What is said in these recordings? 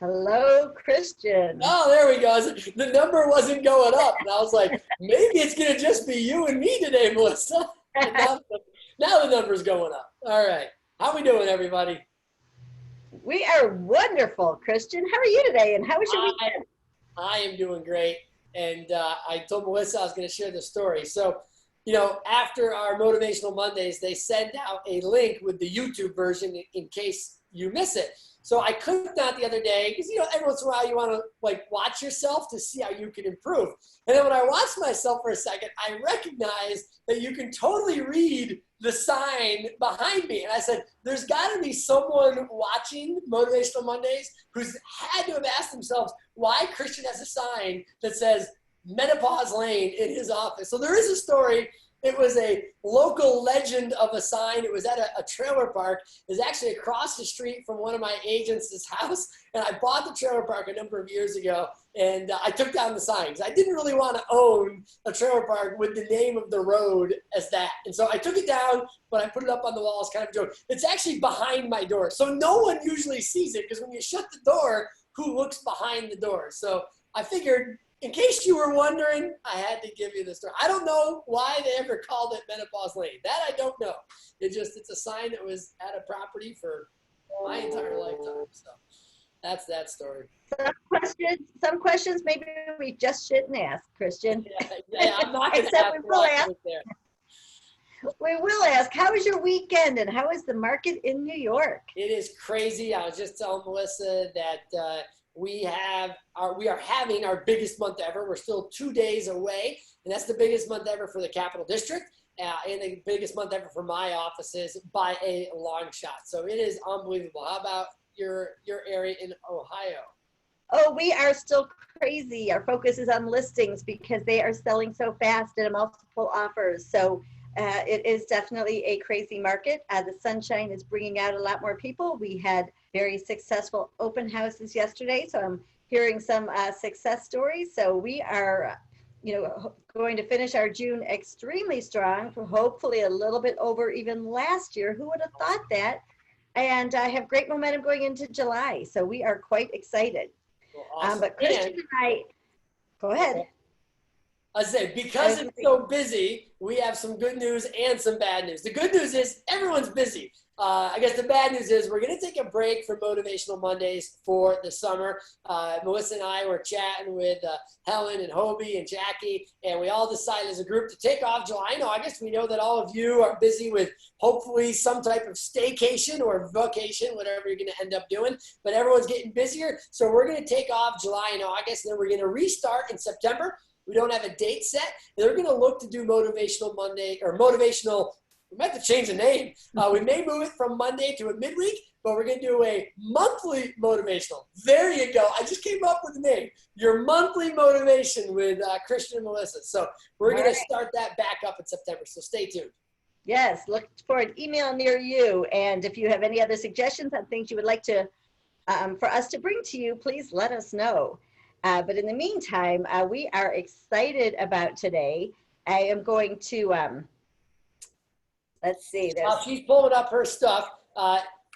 Hello, Christian. Oh, there we go. The number wasn't going up. And I was like, maybe it's going to just be you and me today, Melissa. And now the number's going up. All right. How we doing, everybody? We are wonderful, Christian. How are you today, and how was your weekend? I am doing great. And I told Melissa I was going to share the story. So, after our Motivational Mondays, they send out a link with the YouTube version in case you miss it. So I clicked on it the other day because, every once in a while you want to watch yourself to see how you can improve. And then when I watched myself for a second, I recognized that you can totally read the sign behind me. And I said, there's got to be someone watching Motivational Mondays who's had to have asked themselves why Christian has a sign that says Menopause Lane in his office. So there is a story. It was a local legend of a sign. It was at a trailer park. It was actually across the street from one of my agents' house. And I bought the trailer park a number of years ago. And I took down the signs. I didn't really want to own a trailer park with the name of the road as that. And so I took it down, but I put it up on the wall as kind of a joke. It's actually behind my door. So no one usually sees it because when you shut the door, who looks behind the door? So I figured, in case you were wondering, I had to give you the story. I don't know why they ever called it Menopause Lane. That I don't know. It's a sign that was at a property for my entire lifetime. So that's that story. Some questions maybe we just shouldn't ask, Christian. Yeah, I'm not going to ask. We will ask, how was your weekend and how is the market in New York? It is crazy. I was just telling Melissa that we are having our biggest month ever. We're still 2 days away, and that's the biggest month ever for the Capital District and the biggest month ever for my offices by a long shot. So it is unbelievable. How about your area in Ohio? Oh, we are still crazy. Our focus is on listings because they are selling so fast and multiple offers. So it is definitely a crazy market. The sunshine is bringing out a lot more people. We had very successful open houses yesterday, so I'm hearing some success stories. So we are, going to finish our June extremely strong, for hopefully a little bit over even last year. Who would have thought that? And I have great momentum going into July, so we are quite excited. Well, awesome. But Christian and I, go ahead. I say, because it's so busy, we have some good news and some bad news. The good news is everyone's busy. I guess the bad news is we're going to take a break from Motivational Mondays for the summer. Melissa and I were chatting with Helen and Hobie and Jackie, and we all decided as a group to take off July and August. We know that all of you are busy with hopefully some type of staycation or vacation, whatever you're going to end up doing, but everyone's getting busier. So we're going to take off July and August, and then we're going to restart in September. We don't have a date set. They're going to look to do Motivational Monday or Motivational. We might have to change the name. We may move it from Monday to a midweek, but we're going to do a monthly motivational. There you go. I just came up with the name. Your monthly motivation with Christian and Melissa. So we're going to start that back up in September. So stay tuned. Yes, look for an email near you. And if you have any other suggestions on things you would like to for us to bring to you, please let us know. But in the meantime, we are excited about today. I am going to, let's see. She's pulling up her stuff.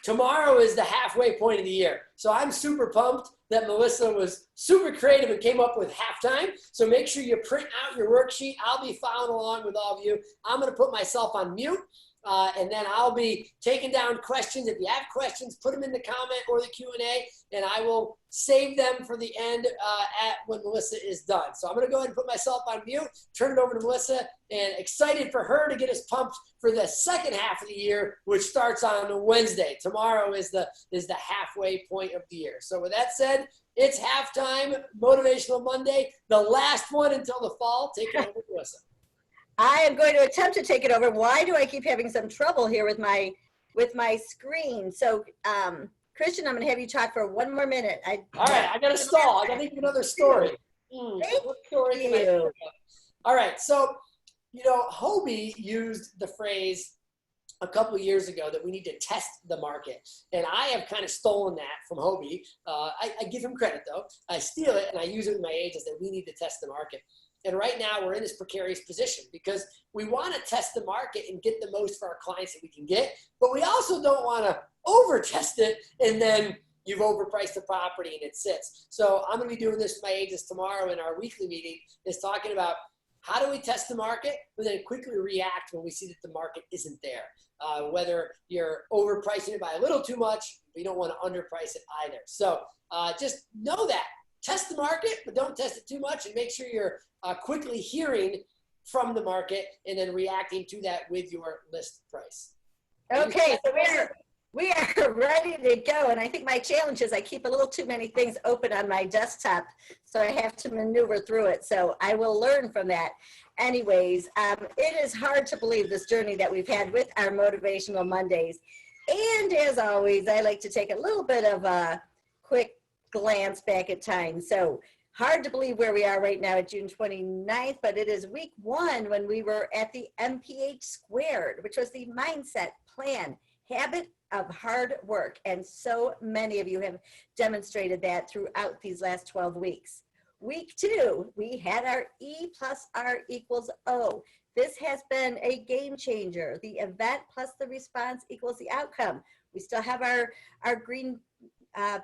Tomorrow is the halfway point of the year. So I'm super pumped that Melissa was super creative and came up with halftime. So make sure you print out your worksheet. I'll be following along with all of you. I'm going to put myself on mute. And then I'll be taking down questions. If you have questions, put them in the comment or the Q&A, and I will save them for the end at when Melissa is done. So I'm going to go ahead and put myself on mute, turn it over to Melissa, and excited for her to get us pumped for the second half of the year, which starts on Wednesday. Tomorrow is the halfway point of the year. So with that said, it's halftime, Motivational Monday, the last one until the fall. Take it over, Melissa. I am going to attempt to take it over. Why do I keep having some trouble here with my screen? So, Christian, I'm going to have you talk for one more minute. All right, I got to stall. I got to think of another story. What story can I think of? All right, so, Hobie used the phrase a couple of years ago that we need to test the market. And I have kind of stolen that from Hobie. I give him credit, though. I steal it, and I use it with my agents that we need to test the market. And right now we're in this precarious position because we want to test the market and get the most for our clients that we can get, but we also don't want to over test it and then you've overpriced the property and it sits. So I'm going to be doing this with my agents tomorrow in our weekly meeting, is talking about how do we test the market, but then quickly react when we see that the market isn't there. Whether you're overpricing it by a little too much, but you don't want to underprice it either. So just know that. Test the market, but don't test it too much, and make sure you're quickly hearing from the market and then reacting to that with your list price. Okay, so we are ready to go. And I think my challenge is I keep a little too many things open on my desktop, so I have to maneuver through it. So I will learn from that. Anyways, it is hard to believe this journey that we've had with our Motivational Mondays. And as always, I like to take a little bit of a quick glance back at time. So hard to believe where we are right now at June 29th, but it is week 1 when we were at the MPH squared, which was the mindset, plan, habit of hard work. And so many of you have demonstrated that throughout these last 12 weeks. Week 2, we had our E plus R equals O. This has been a game changer. The event plus the response equals the outcome. We still have our green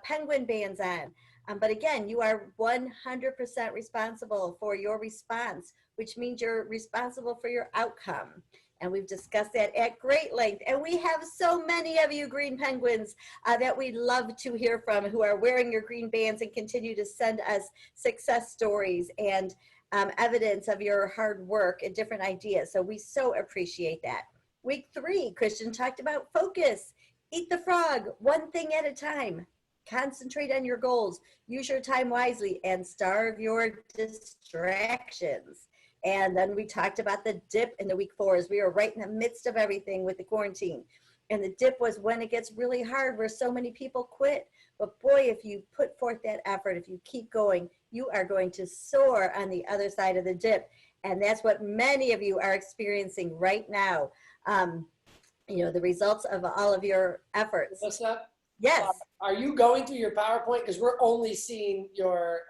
penguin bands on. But again, you are 100% responsible for your response, which means you're responsible for your outcome. And we've discussed that at great length. And we have so many of you green penguins that we'd love to hear from, who are wearing your green bands and continue to send us success stories and evidence of your hard work and different ideas. So we so appreciate that. Week 3, Christian talked about focus. Eat the frog, one thing at a time. Concentrate on your goals, use your time wisely, and starve your distractions. And then we talked about the dip in the week 4 as we were right in the midst of everything with the quarantine. And the dip was when it gets really hard, where so many people quit. But boy, if you put forth that effort, if you keep going, you are going to soar on the other side of the dip. And that's what many of you are experiencing right now. You know, the results of all of your efforts. What's up? Yes. Are you going through your PowerPoint? Because we're only seeing your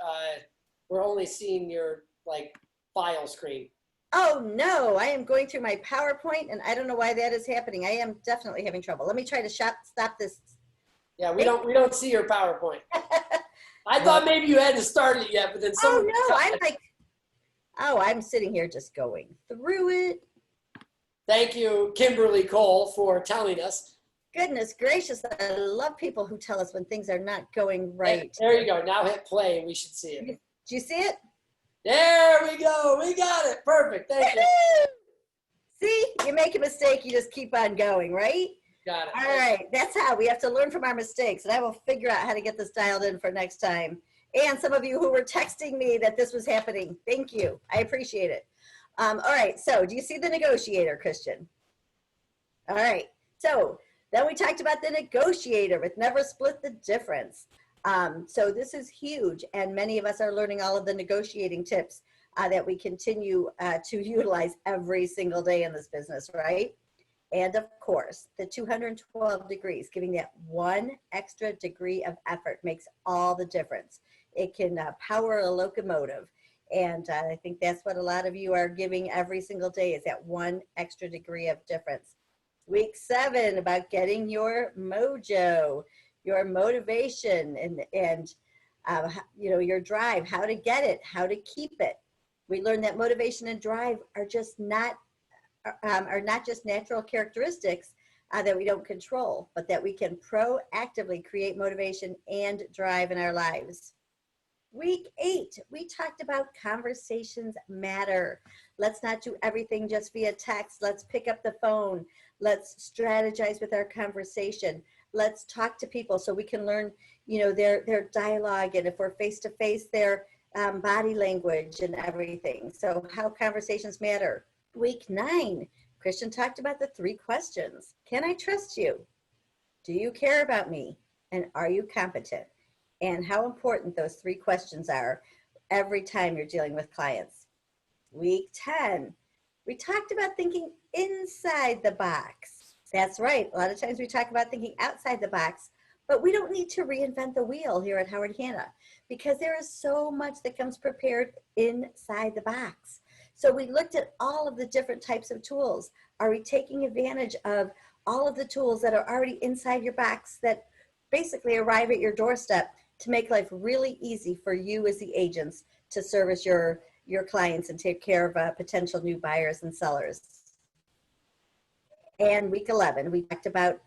like file screen. Oh no, I am going through my PowerPoint, and I don't know why that is happening. I am definitely having trouble. Let me try to stop this. Yeah, we don't see your PowerPoint. I thought maybe you hadn't started it yet, but then oh no, I'm like, I'm sitting here just going through it. Thank you, Kimberly Cole, for telling us. Goodness gracious, I love people who tell us when things are not going right. There you go. Now hit play and we should see it. Do you see it? There we go. We got it. Perfect. Thank you. See, you make a mistake, you just keep on going, right? Got it. All right. That's how we have to learn from our mistakes. And I will figure out how to get this dialed in for next time. And some of you who were texting me that this was happening, thank you. I appreciate it. All right. So do you see the negotiator, Christian? All right. So then we talked about the negotiator with never split the difference. So this is huge, and many of us are learning all of the negotiating tips that we continue to utilize every single day in this business, right? And of course, the 212 degrees, giving that one extra degree of effort makes all the difference. It can power a locomotive. And I think that's what a lot of you are giving every single day, is that one extra degree of difference. Week 7, about getting your mojo, your motivation, and you know, your drive, how to get it, how to keep it. We learned that motivation and drive are not just natural characteristics that we don't control, but that we can proactively create motivation and drive in our lives. Week 8, we talked about conversations matter. Let's not do everything just via text. Let's pick up the phone. Let's strategize with our conversation. Let's talk to people so we can learn, you know, their dialogue, and if we're face-to-face, their body language and everything. So how conversations matter. Week 9, Christian talked about the 3 questions. Can I trust you? Do you care about me? And are you competent? And how important those 3 questions are every time you're dealing with clients. Week 10, we talked about thinking inside the box. That's right. A lot of times we talk about thinking outside the box, but we don't need to reinvent the wheel here at Howard Hanna, because there is so much that comes prepared inside the box. So we looked at all of the different types of tools. Are we taking advantage of all of the tools that are already inside your box that basically arrive at your doorstep to make life really easy for you as the agents to service your clients and take care of potential new buyers and sellers. And week 11, we talked about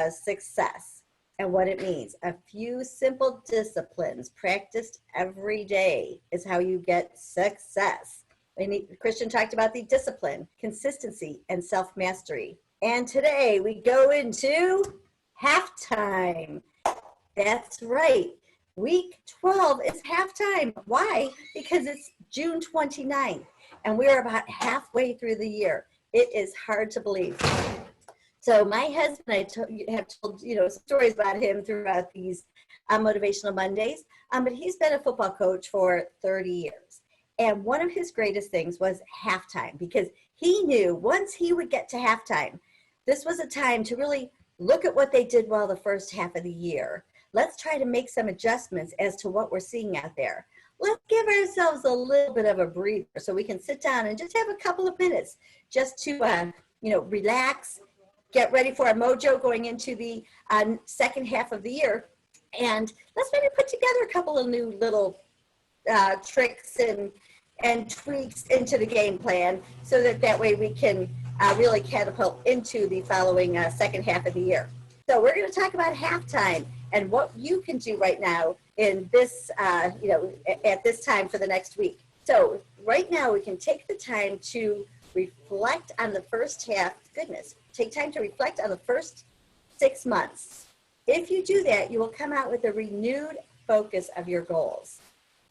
success and what it means. A few simple disciplines practiced every day is how you get success. Christian talked about the discipline, consistency, and self-mastery. And today we go into halftime. That's right. Week 12 is halftime. Why? Because it's June 29th, and we're about halfway through the year. It is hard to believe. So my husband, have told stories about him throughout these Motivational Mondays, but he's been a football coach for 30 years. And one of his greatest things was halftime, because he knew once he would get to halftime, this was a time to really look at what they did well the first half of the year. Let's try to make some adjustments as to what we're seeing out there. Let's give ourselves a little bit of a breather so we can sit down and just have a couple of minutes just to, relax, get ready for our mojo going into the second half of the year. And let's maybe put together a couple of new little tricks and tweaks into the game plan so that way we can really catapult into the following second half of the year. So we're going to talk about halftime and what you can do right now in this, at this time for the next week. So right now we can take the time to reflect on the first half. Goodness, take time to reflect on the first 6 months. If you do that, you will come out with a renewed focus of your goals.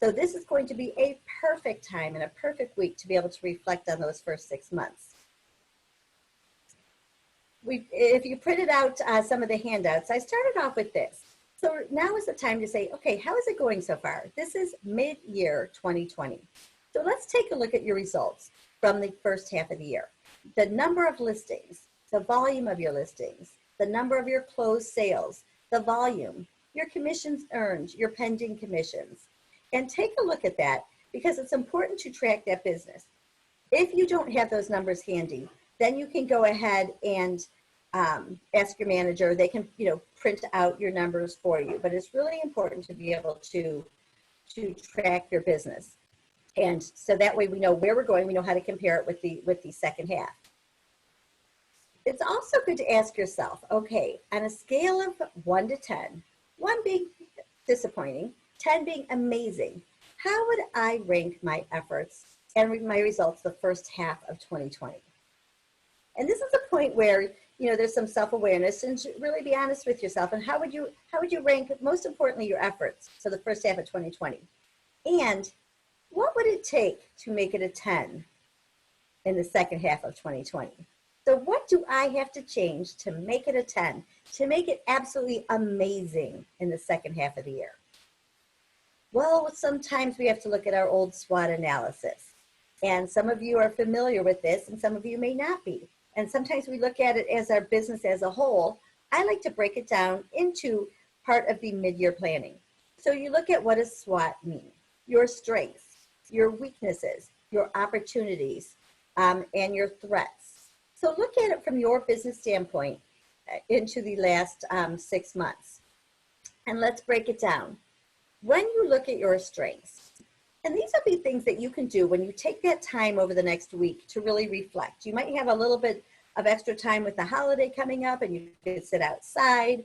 So this is going to be a perfect time and a perfect week to be able to reflect on those first 6 months. If you printed out some of the handouts, I started off with this. So now is the time to say, okay, how is it going so far? This is mid-year 2020. So let's take a look at your results from the first half of the year. The number of listings, the volume of your listings, the number of your closed sales, the volume, your commissions earned, your pending commissions. And take a look at that because it's important to track that business. If you don't have those numbers handy, then you can go ahead and ask your manager. They can, print out your numbers for you. But it's really important to be able to track your business. And so that way we know where we're going. We know how to compare it with the second half. It's also good to ask yourself, okay, on a scale of 1 to 10, 1 being disappointing, 10 being amazing, how would I rank my efforts and my results the first half of 2020? And this is a point where, there's some self-awareness and really be honest with yourself. And how would you rank, most importantly, your efforts for the first half of 2020? And what would it take to make it a 10 in the second half of 2020? So what do I have to change to make it a 10, to make it absolutely amazing in the second half of the year? Well, sometimes we have to look at our old SWOT analysis. And some of you are familiar with this and some of you may not be. And sometimes we look at it as our business as a whole. I like to break it down into part of the mid-year planning. So you look at what does SWOT mean? Your strengths, your weaknesses, your opportunities, and your threats. So look at it from your business standpoint into the last 6 months. And let's break it down. When you look at your strengths, and these will be things that you can do when you take that time over the next week to really reflect. You might have a little bit of extra time with the holiday coming up and you can sit outside,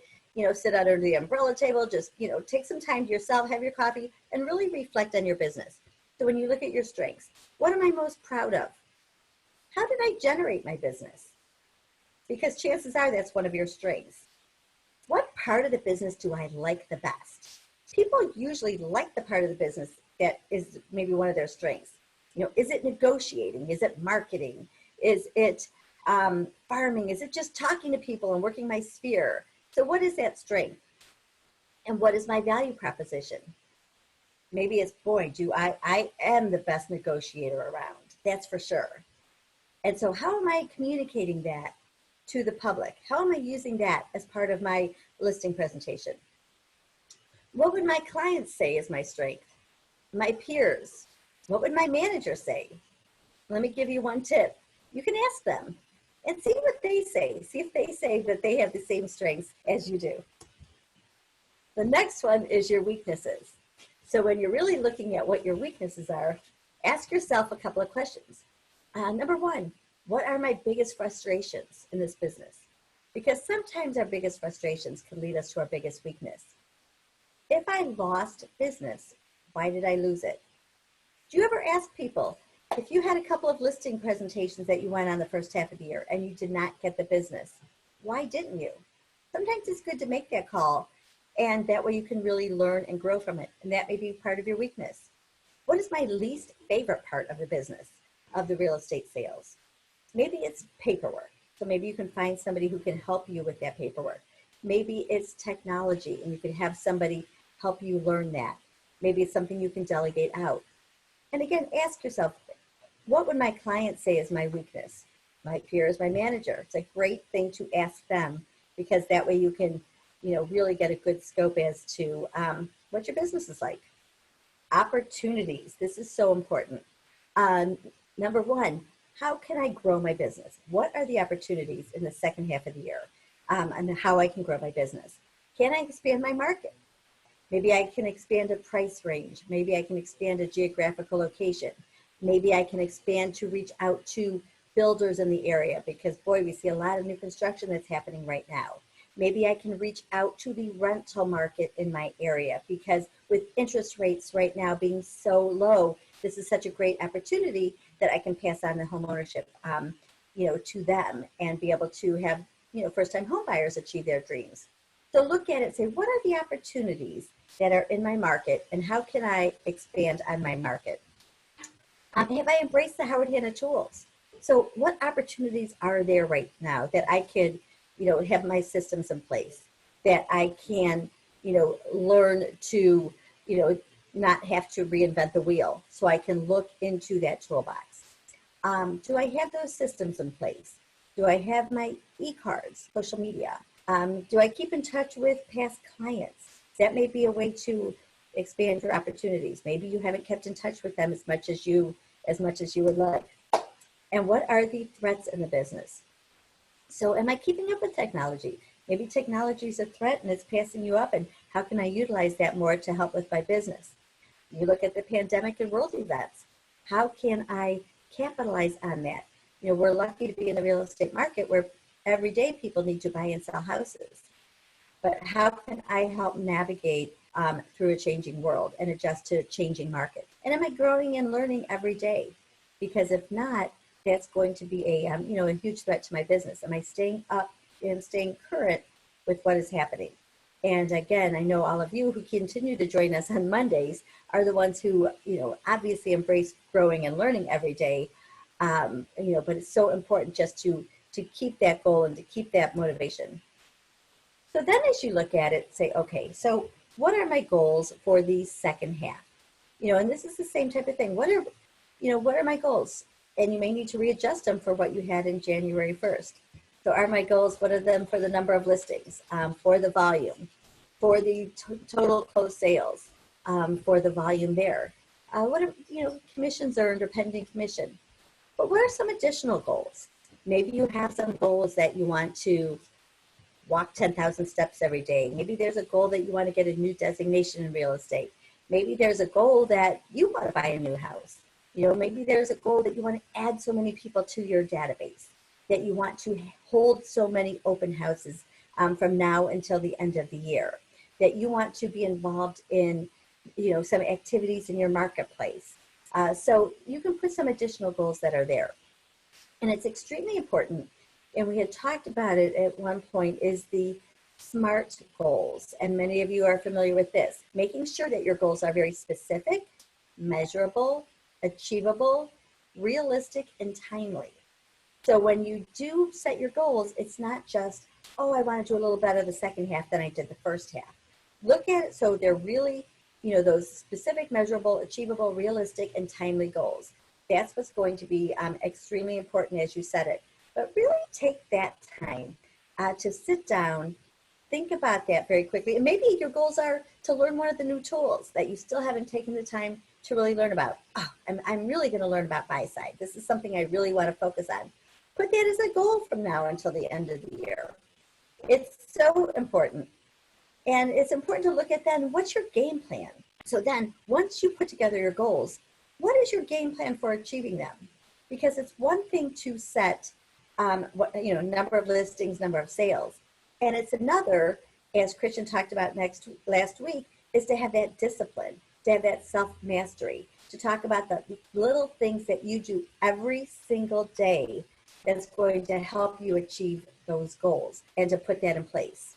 sit under the umbrella table, just, take some time to yourself, have your coffee, and really reflect on your business. So when you look at your strengths, what am I most proud of? How did I generate my business? Because chances are that's one of your strengths. What part of the business do I like the best? People usually like the part of the business that is maybe one of their strengths. Is it negotiating? Is it marketing? Is it farming? Is it just talking to people and working my sphere? So what is that strength? And what is my value proposition? Maybe it's, boy, I am the best negotiator around. That's for sure. And so how am I communicating that to the public? How am I using that as part of my listing presentation? What would my clients say is my strength? My peers? What would my manager say? Let me give you one tip. You can ask them and see what they say. See if they say that they have the same strengths as you do. The next one is your weaknesses. So when you're really looking at what your weaknesses are, ask yourself a couple of questions. Number one, what are my biggest frustrations in this business? Because sometimes our biggest frustrations can lead us to our biggest weakness. If I lost business, why did I lose it? Do you ever ask people, if you had a couple of listing presentations that you went on the first half of the year and you did not get the business, why didn't you? Sometimes it's good to make that call, and that way you can really learn and grow from it. And that may be part of your weakness. What is my least favorite part of the business, of the real estate sales? Maybe it's paperwork. So maybe you can find somebody who can help you with that paperwork. Maybe it's technology and you can have somebody help you learn that. Maybe it's something you can delegate out. And again, ask yourself, what would my client say is my weakness? My peer is my manager. It's a great thing to ask them, because that way you can, really get a good scope as to what your business is like. Opportunities. This is so important. Number one, how can I grow my business? What are the opportunities in the second half of the year, and how I can grow my business? Can I expand my market? Maybe I can expand a price range. Maybe I can expand a geographical location. Maybe I can expand to reach out to builders in the area, because boy, we see a lot of new construction that's happening right now. Maybe I can reach out to the rental market in my area, because with interest rates right now being so low, this is such a great opportunity that I can pass on the home ownership, to them, and be able to have, first-time home buyers achieve their dreams. So look at it and say, what are the opportunities that are in my market, and how can I expand on my market? Have I embraced the Howard Hanna tools? So what opportunities are there right now that I could, have my systems in place, that I can, learn to, not have to reinvent the wheel, so I can look into that toolbox. Do I have those systems in place? Do I have my e-cards, social media? Do I keep in touch with past clients? That may be a way to expand your opportunities. Maybe you haven't kept in touch with them as much as you would like. And what are the threats in the business? So am I keeping up with technology? Maybe technology is a threat and it's passing you up, and how can I utilize that more to help with my business? You look at the pandemic and world events. How can I capitalize on that? We're lucky to be in the real estate market where every day people need to buy and sell houses. But how can I help navigate through a changing world and adjust to a changing market? And am I growing and learning every day? Because if not, that's going to be a huge threat to my business. Am I staying up and staying current with what is happening? And again, I know all of you who continue to join us on Mondays are the ones who, obviously embrace growing and learning every day. But it's so important just to keep that goal and to keep that motivation. So then as you look at it, say, okay, so what are my goals for the second half? And this is the same type of thing. What are my goals? And you may need to readjust them for what you had in January 1st. So are my goals, what are them for the number of listings, for the volume, for the total closed sales, for the volume there? What are, commissions earned or pending commission? But what are some additional goals? Maybe you have some goals that you want to walk 10,000 steps every day. Maybe there's a goal that you want to get a new designation in real estate. Maybe there's a goal that you want to buy a new house. Maybe there's a goal that you want to add so many people to your database, that you want to hold so many open houses from now until the end of the year, that you want to be involved in, some activities in your marketplace. So you can put some additional goals that are there. And it's extremely important, and we had talked about it at one point, is the SMART goals. And many of you are familiar with this, making sure that your goals are very specific, measurable, achievable, realistic, and timely. So when you do set your goals, it's not just, oh, I want to do a little better the second half than I did the first half. Look at it so they're really, those specific, measurable, achievable, realistic, and timely goals. That's what's going to be extremely important as you set it. But really take that time to sit down, think about that very quickly. And maybe your goals are to learn one of the new tools that you still haven't taken the time to really learn about. Oh, I'm really going to learn about buy-side. This is something I really want to focus on. Put that as a goal from now until the end of the year. It's so important. And it's important to look at then what's your game plan. So then once you put together your goals, what is your game plan for achieving them? Because it's one thing to set number of listings, number of sales. And it's another, as Christian talked about last week, is to have that discipline, to have that self-mastery, to talk about the little things that you do every single day that's going to help you achieve those goals and to put that in place.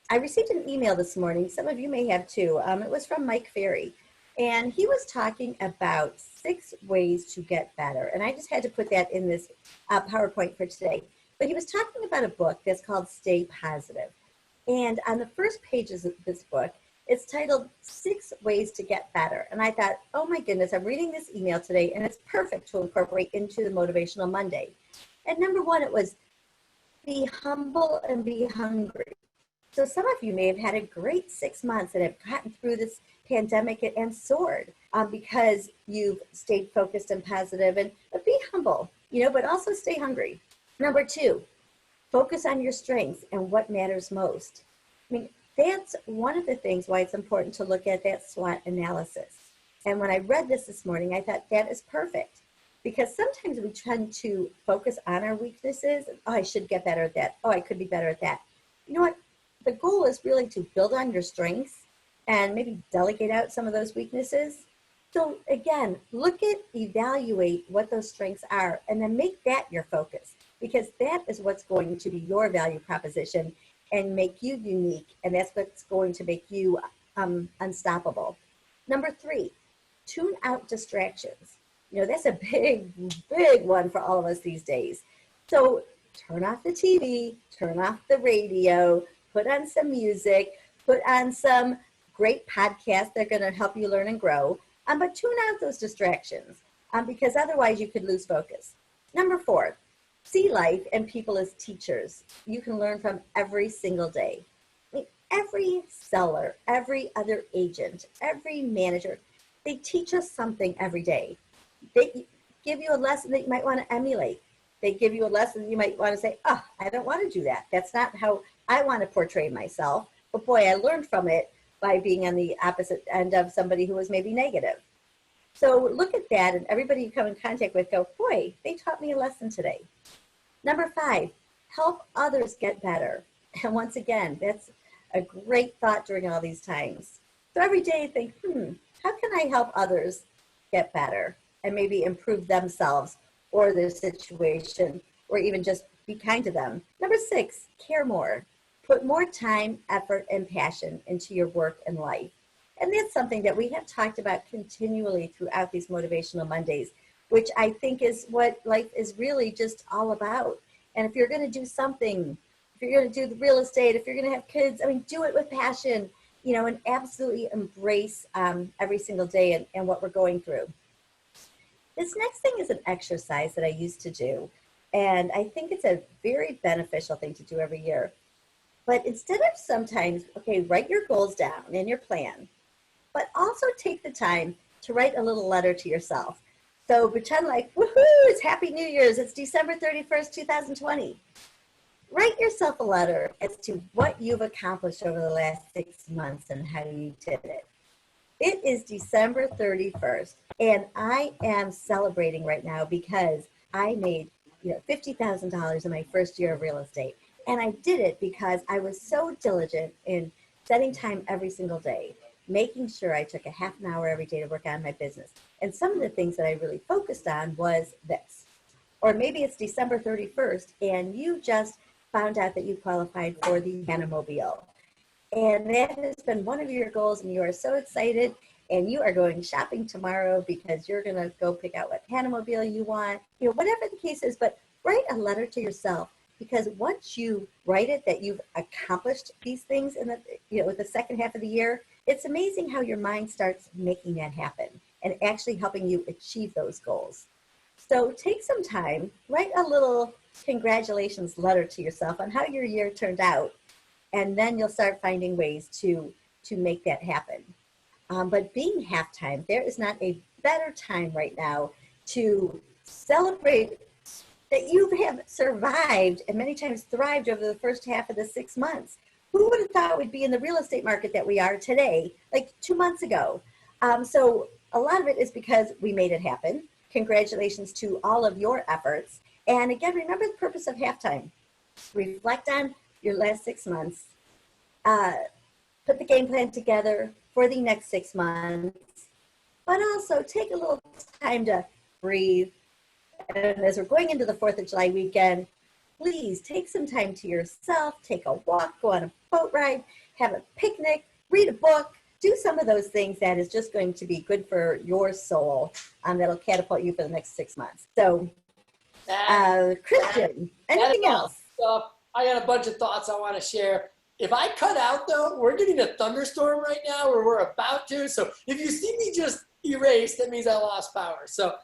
I received an email this morning. Some of you may have too. It was from Mike Ferry. And he was talking about 6 ways to get better. And I just had to put that in this PowerPoint for today. But he was talking about a book that's called Stay Positive. And on the first pages of this book, it's titled 6 Ways to Get Better. And I thought, oh my goodness, I'm reading this email today and it's perfect to incorporate into the Motivational Monday. And number 1, it was be humble and be hungry. So some of you may have had a great 6 months and have gotten through this pandemic and soared because you've stayed focused and positive, but be humble, but also stay hungry. Number 2, focus on your strengths and what matters most. I mean, that's one of the things why it's important to look at that SWOT analysis. And when I read this morning, I thought that is perfect because sometimes we tend to focus on our weaknesses. Oh, I should get better at that. Oh, I could be better at that. You know what? The goal is really to build on your strengths and maybe delegate out some of those weaknesses. So again, evaluate what those strengths are, and then make that your focus, because that is what's going to be your value proposition and make you unique, and that's what's going to make you unstoppable. Number 3, tune out distractions. That's a big one for all of us these days. So turn off the TV, turn off the radio, put on some music, put on some great podcasts that are going to help you learn and grow, but tune out those distractions because otherwise you could lose focus. Number 4, see life and people as teachers. You can learn from every single day. I mean, every seller, every other agent, every manager, they teach us something every day. They give you a lesson that you might want to emulate. They give you a lesson you might want to say, oh, I don't want to do that. That's not how I want to portray myself. But boy, I learned from it by being on the opposite end of somebody who was maybe negative. So look at that, and everybody you come in contact with go, boy, they taught me a lesson today. Number 5, help others get better. And once again, that's a great thought during all these times. So every day think, how can I help others get better and maybe improve themselves or their situation, or even just be kind to them. Number 6, care more. Put more time, effort, and passion into your work and life. And that's something that we have talked about continually throughout these Motivational Mondays, which I think is what life is really just all about. And if you're going to do something, if you're going to do the real estate, if you're going to have kids, do it with passion, and absolutely embrace every single day and what we're going through. This next thing is an exercise that I used to do, and I think it's a very beneficial thing to do every year. But instead of sometimes, write your goals down in your plan, but also take the time to write a little letter to yourself. So pretend like, woohoo, it's Happy New Year's, it's December 31st, 2020. Write yourself a letter as to what you've accomplished over the last 6 months and how you did it. It is December 31st, and I am celebrating right now because I made $50,000 in my first year of real estate. And I did it because I was so diligent in setting time every single day, making sure I took a half an hour every day to work on my business. And some of the things that I really focused on was this. Or maybe it's December 31st, and you just found out that you qualified for the Hanamobile. And that has been one of your goals, and you are so excited, and you are going shopping tomorrow because you're going to go pick out what Hanamobile you want, whatever the case is. But write a letter to yourself, because once you write it that you've accomplished these things in the second half of the year, it's amazing how your mind starts making that happen and actually helping you achieve those goals. So take some time, write a little congratulations letter to yourself on how your year turned out. And then you'll start finding ways to make that happen. But being halftime, there is not a better time right now to celebrate that you have survived and many times thrived over the first half of the 6 months. Who would have thought we'd be in the real estate market that we are today, like 2 months ago? So a lot of it is because we made it happen. Congratulations to all of your efforts. And again, remember the purpose of halftime. Reflect on your last 6 months. Put the game plan together for the next 6 months. But also take a little time to breathe. And as we're going into the 4th of July weekend, please take some time to yourself, take a walk, go on a boat ride, have a picnic, read a book, do some of those things that is just going to be good for your soul, that'll catapult you for the next 6 months. So, Christian, anything else? I got a bunch of thoughts I want to share. If I cut out, though, we're getting a thunderstorm right now, or we're about to. So if you see me just erase, that means I lost power. So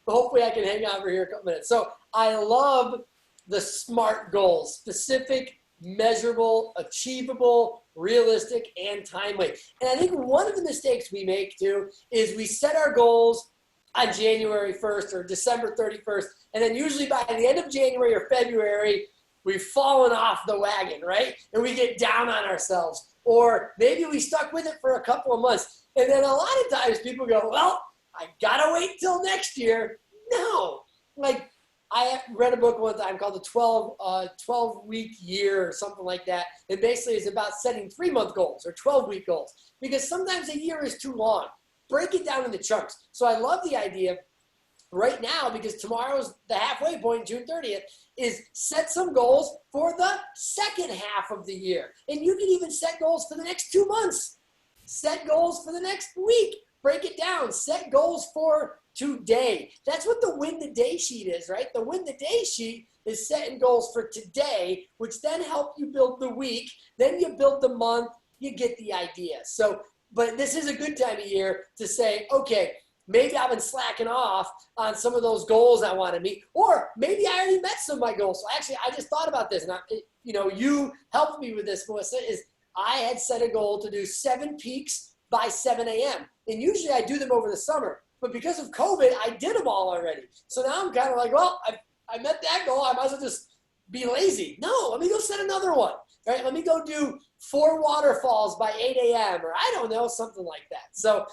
hopefully I can hang out for here a couple minutes. So I love the SMART goals: specific, measurable, achievable, realistic, and timely. And I think one of the mistakes we make too is we set our goals on January 1st or December 31st, and then usually by the end of January or February, we've fallen off the wagon, right? And we get down on ourselves. Or maybe we stuck with it for a couple of months. And then a lot of times people go, well, I gotta wait till next year. No, like I read a book one time called the 12-week year or something like that. It basically is about setting 3-month goals or 12-week goals, because sometimes a year is too long. Break it down into chunks. So I love the idea right now, because tomorrow's the halfway point, June 30th, is set some goals for the second half of the year. And you can even set goals for the next 2 months. Set goals for the next week. Break it down. Set goals for today. That's what the win the day sheet is, right? The win the day sheet is setting goals for today, which then help you build the week. Then you build the month. You get the idea. So, but this is a good time of year to say, okay, maybe I've been slacking off on some of those goals I want to meet, or maybe I already met some of my goals. So actually, I just thought about this, and you helped me with this, Melissa. Is I had set a goal to do 7 peaks by 7 a.m. And usually I do them over the summer, but because of COVID, I did them all already. So now I'm kind of like, well, I met that goal. I might as well just be lazy. No, let me go set another one. Right? Let me go do 4 waterfalls by 8 a.m. or I don't know, something like that. So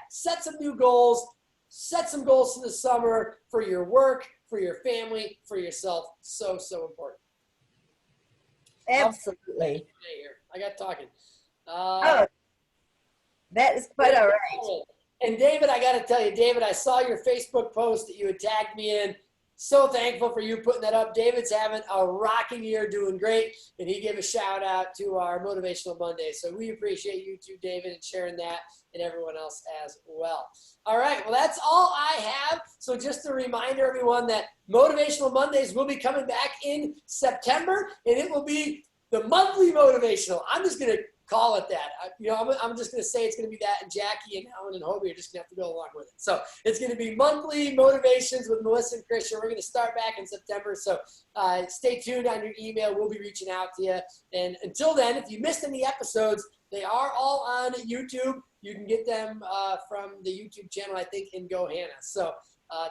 set some new goals. Set some goals for the summer, for your work, for your family, for yourself. So, so important. Absolutely. I got talking. That is quite all right. And David, I got to tell you, David, I saw your Facebook post that you had tagged me in. So thankful for you putting that up. David's having a rocking year, doing great. And he gave a shout out to our Motivational Monday. So we appreciate you too, David, and sharing that, and everyone else as well. All right, well, that's all I have. So just a reminder, everyone, that Motivational Mondays will be coming back in September, and it will be the monthly motivational. I'm just going to call it that. I'm just going to say it's going to be that, and Jackie and Helen and Hobie are just going to have to go along with it. So it's going to be monthly motivations with Melissa and Christian. We're going to start back in September. So stay tuned on your email. We'll be reaching out to you. And until then, if you missed any episodes, they are all on YouTube. You can get them from the YouTube channel, I think, in Go Hannah. So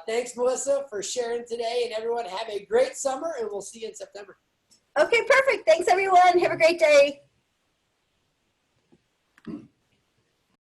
thanks, Melissa, for sharing today. And everyone, have a great summer, and we'll see you in September. Okay, perfect. Thanks, everyone. Have a great day.